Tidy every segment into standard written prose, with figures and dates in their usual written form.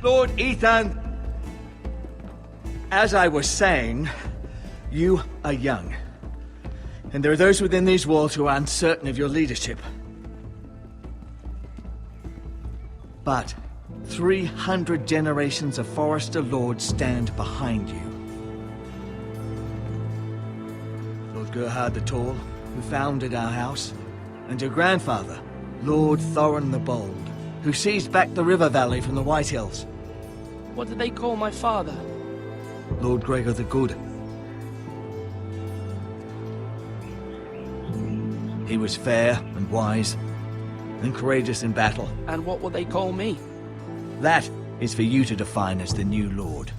Lord Ethan, as I was saying, you are young. And there are those within these walls who are uncertain of your leadership. But 300 generations of Forrester Lords stand behind you. Lord Gerhard the Tall, who founded our house, and your grandfather, Lord Thorin the Bold, who seized back the river valley from the White Hills. What did they call my father? Lord Gregor the Good. He was fair and wise, and courageous in battle. And what will they call me? That is for you to define as the new Lord.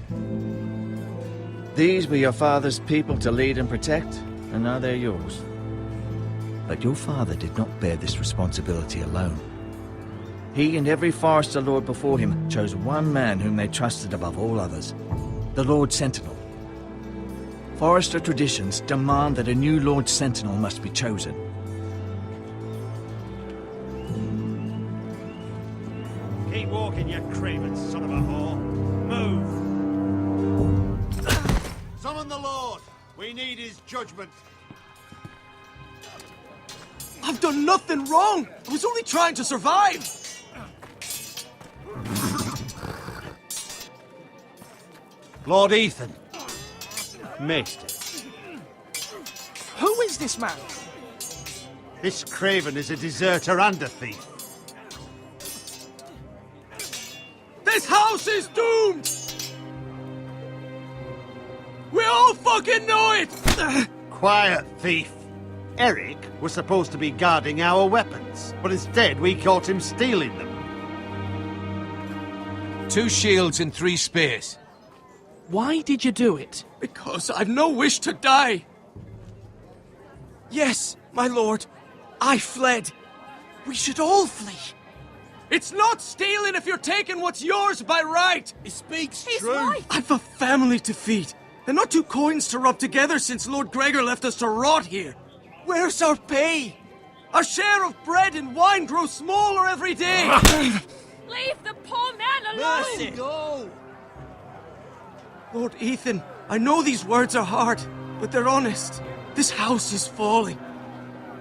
These were your father's people to lead and protect, and now they're yours. But your father did not bear this responsibility alone. He and every Forrester Lord before him chose one man whom they trusted above all others, the Lord Sentinel. Forrester traditions demand that a new Lord Sentinel must be chosen. Keep walking, you craven son of a whore. Move! Summon the Lord! We need his judgment. I've done nothing wrong! I was only trying to survive! Lord Ethan. Maester. Who is this man? This craven is a deserter and a thief. This house is doomed! We all fucking know it! Quiet, thief. Eric was supposed to be guarding our weapons, but instead we caught him stealing them. 2 shields and 3 spears. Why did you do it? Because I've no wish to die. Yes, my lord, I fled. We should all flee. It's not stealing if you're taking what's yours by right. He speaks He's true. right. I've a family to feed, and not 2 coins to rub together since Lord Gregor left us to rot here. Where's our pay? Our share of bread and wine grows smaller every day. Leave the poor man alone! Mercy. Go! Lord Ethan, I know these words are hard, but they're honest. This house is falling.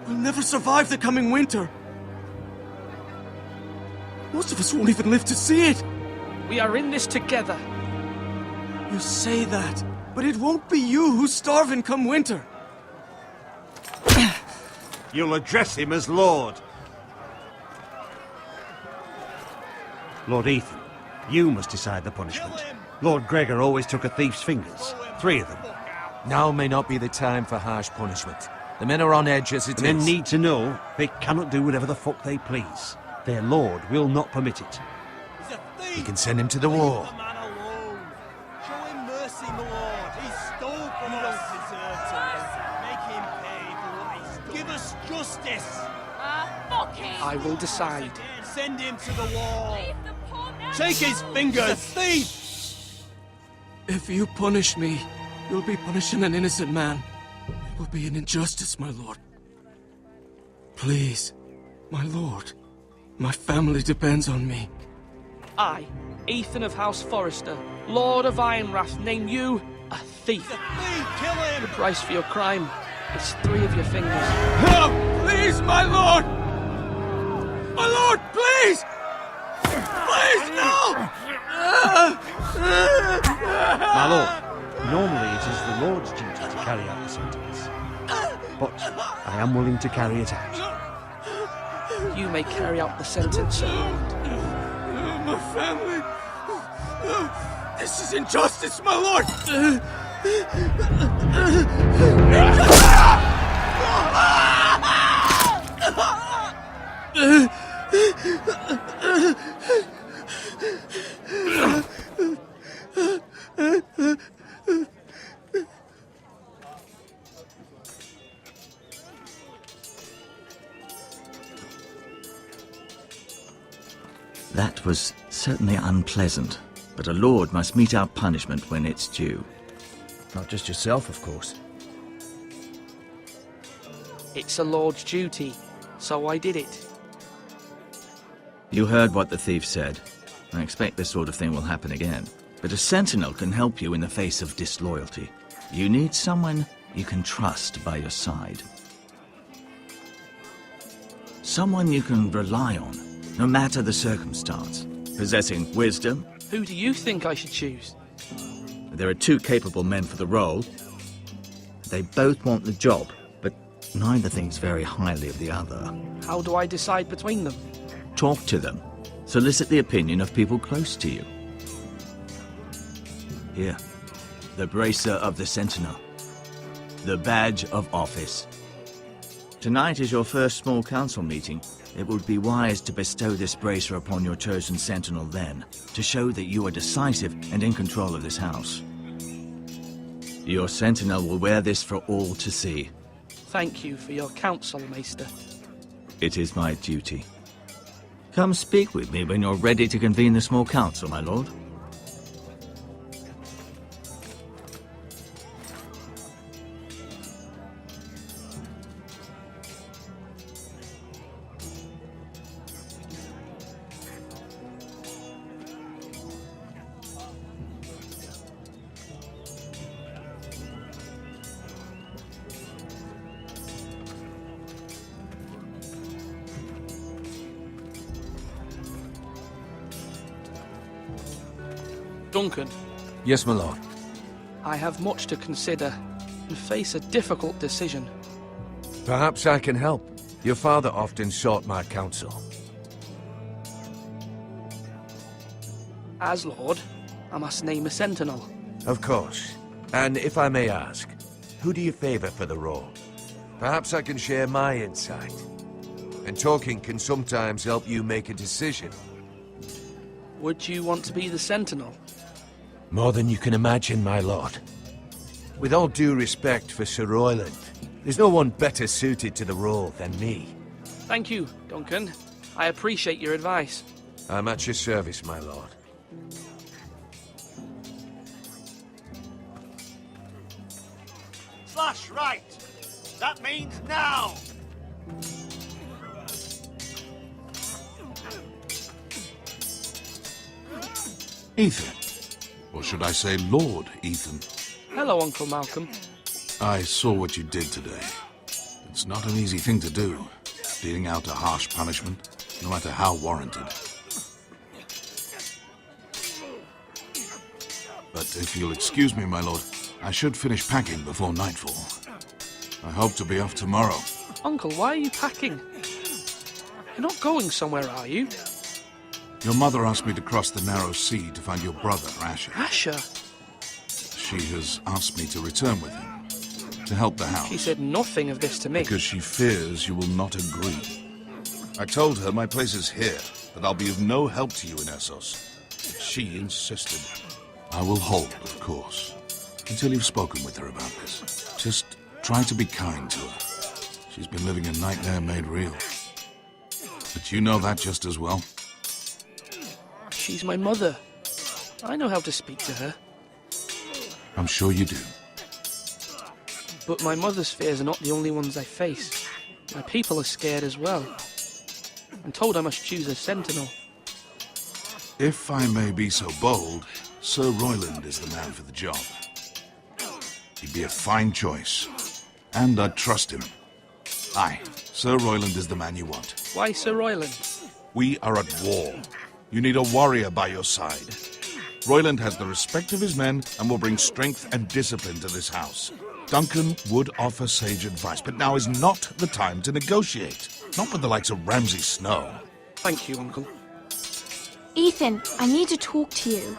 We'll never survive the coming winter. Most of us won't even live to see it. We are in this together. You say that, but it won't be you who's starving come winter. You'll address him as Lord. Lord Ethan, you must decide the punishment. Lord Gregor always took a thief's fingers. 3 of them. Now may not be the time for harsh punishment. The men are on edge as it Men is. need to know they cannot do whatever the fuck they please. Their lord will not permit it. He's a thief! We can send him to the war. Leave the man alone. Show him mercy, my lord. He stole from us. Don't deserve to. Make him pay for what he stole. Give us justice. Fuck him! I will decide. Send him to the wall. Leave the poor man Take his alone. fingers. He's a thief. If you punish me, you'll be punishing an innocent man. It will be an injustice, my lord. Please, my lord. My family depends on me. I, Ethan of House Forrester, Lord of Ironrath, name you a thief. He's a thief. Kill him. The price for your crime is 3 of your fingers. Help! Please, my lord! My lord, please! Please, no! My lord, normally it is the Lord's duty to carry out the sentence. But I am willing to carry it out. You may carry out the sentence, sir. My family... This is injustice, my lord! That was certainly unpleasant, but a lord must meet our punishment when it's due. Not just yourself, of course. It's a lord's duty, so I did it. You heard what the thief said. I expect this sort of thing will happen again. But a sentinel can help you in the face of disloyalty. You need someone you can trust by your side. Someone you can rely on, no matter the circumstance. Possessing wisdom. Who do you think I should choose? There are two capable men for the role. They both want the job, but neither thinks very highly of the other. How do I decide between them? Talk to them. Solicit the opinion of people close to you. Here, the bracer of the Sentinel. The badge of office. Tonight is your first small council meeting. It would be wise to bestow this bracer upon your chosen Sentinel then, to show that you are decisive and in control of this house. Your Sentinel will wear this for all to see. Thank you for your counsel, Maester. It is my duty. Come speak with me when you're ready to convene the small council, my lord. Duncan, Yes, my lord. I have much to consider and face a difficult decision. Perhaps I can help. Your father often sought my counsel. As Lord, I must name a sentinel. Of course. And if I may ask, who do you favor for the role? Perhaps I can share my insight. And talking can sometimes help you make a decision. Would you want to be the sentinel? More than you can imagine, my lord. With all due respect for Sir Royland, there's no one better suited to the role than me. Thank you, Duncan. I appreciate your advice. I'm at your service, my lord. Slash right. That means now. Ethan. Or should I say Lord Ethan? Hello, Uncle Malcolm. I saw what you did today. It's not an easy thing to do, dealing out a harsh punishment, no matter how warranted. But if you'll excuse me, my lord, I should finish packing before nightfall. I hope to be off tomorrow. Uncle, why are you packing? You're not going somewhere, are you? Your mother asked me to cross the narrow sea to find your brother, Asher. Asher? She has asked me to return with him, to help the house. She said nothing of this to me. Because she fears you will not agree. I told her my place is here, that I'll be of no help to you in Essos. She insisted. I will hold, of course, until you've spoken with her about this. Just try to be kind to her. She's been living a nightmare made real. But you know that just as well. She's my mother. I know how to speak to her. I'm sure you do. But my mother's fears are not the only ones I face. My people are scared as well. I'm told I must choose a sentinel. If I may be so bold, Sir Royland is the man for the job. He'd be a fine choice. And I'd trust him. Aye, Sir Royland is the man you want. Why Sir Royland? We are at war. You need a warrior by your side. Royland has the respect of his men and will bring strength and discipline to this house. Duncan would offer sage advice, but now is not the time to negotiate. Not with the likes of Ramsay Snow. Thank you, Uncle. Ethan, I need to talk to you.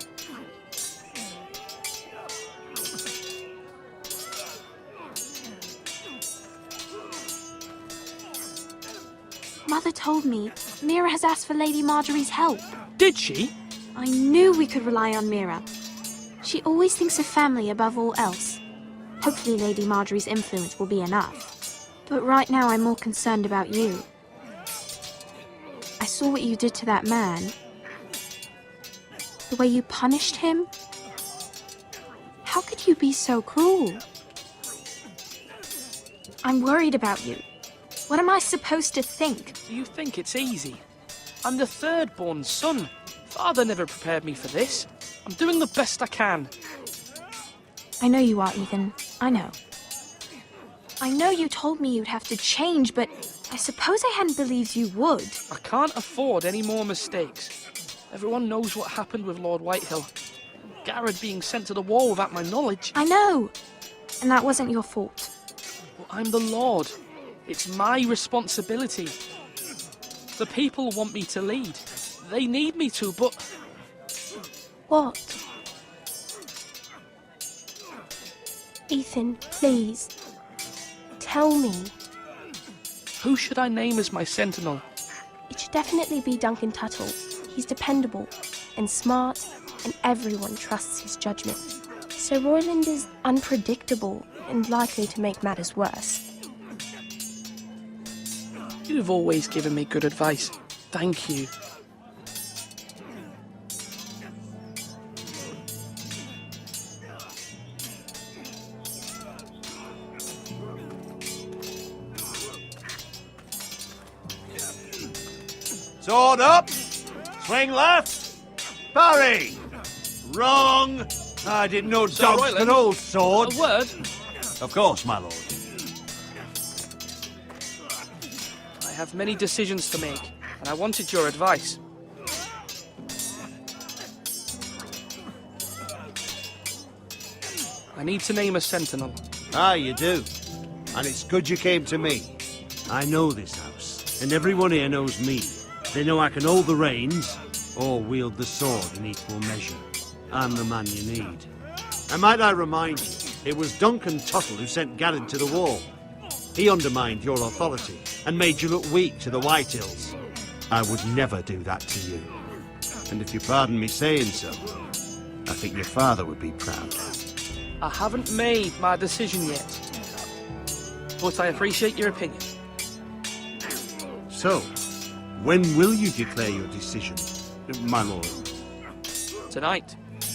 Mother told me Mira has asked for Lady Marjorie's help. Did she? I knew we could rely on Mira. She always thinks of family above all else. Hopefully Lady Marjorie's influence will be enough. But right now I'm more concerned about you. I saw what you did to that man. The way you punished him. How could you be so cruel? I'm worried about you. What am I supposed to think? Do you think it's easy? I'm the third-born son. Father never prepared me for this. I'm doing the best I can. I know you are, Ethan. I know. I know you told me you'd have to change, but I suppose I hadn't believed you would. I can't afford any more mistakes. Everyone knows what happened with Lord Whitehill. Garrett being sent to the war without my knowledge. I know. And that wasn't your fault. Well, I'm the Lord. It's my responsibility. The people want me to lead. They need me to, but... What? Ethan, please. Tell me. Who should I name as my sentinel? It should definitely be Duncan Tuttle. He's dependable and smart, and everyone trusts his judgment. Sir Royland is unpredictable and likely to make matters worse. You've always given me good advice. Thank you. Sword up! Swing left! Parry! Wrong! I didn't know Sir dogs Royland, could hold swords. A word? Of course, my lord. I have many decisions to make, and I wanted your advice. I need to name a sentinel. Ah, you do. And it's good you came to me. I know this house, and everyone here knows me. They know I can hold the reins, or wield the sword in equal measure. I'm the man you need. And might I remind you, it was Duncan Tuttle who sent Garrett to the war. He undermined your authority, and made you look weak to the Whitehills. I would never do that to you. And if you pardon me saying so, I think your father would be proud. I haven't made my decision yet, but I appreciate your opinion. So, when will you declare your decision, my lord? Tonight,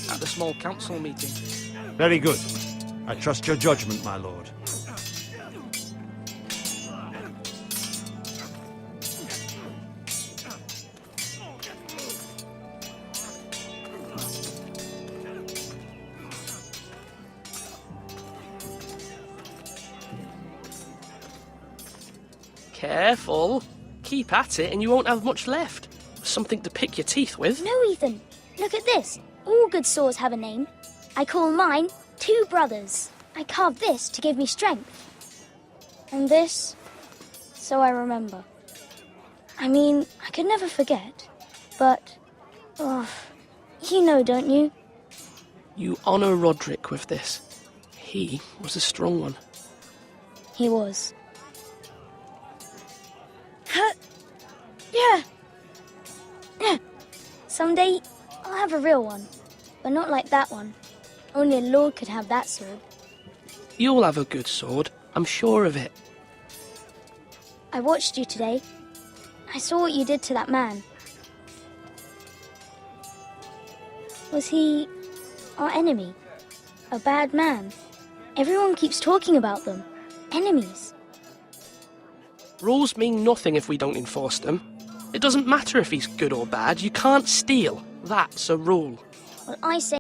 at the small council meeting. Very good. I trust your judgment, my lord. Careful. Keep at it and you won't have much left. Something to pick your teeth with. No, Ethan. Look at this. All good swords have a name. I call mine Two Brothers. I carved this to give me strength. And this, so I remember. I mean, I could never forget. But, you know, don't you? You honour Roderick with this. He was a strong one. He was. Yeah. Someday, I'll have a real one. But not like that one. Only a lord could have that sword. You'll have a good sword. I'm sure of it. I watched you today. I saw what you did to that man. Was he our enemy? A bad man? Everyone keeps talking about them. Enemies. Rules mean nothing if we don't enforce them. It doesn't matter if he's good or bad. You can't steal. That's a rule. Well, I say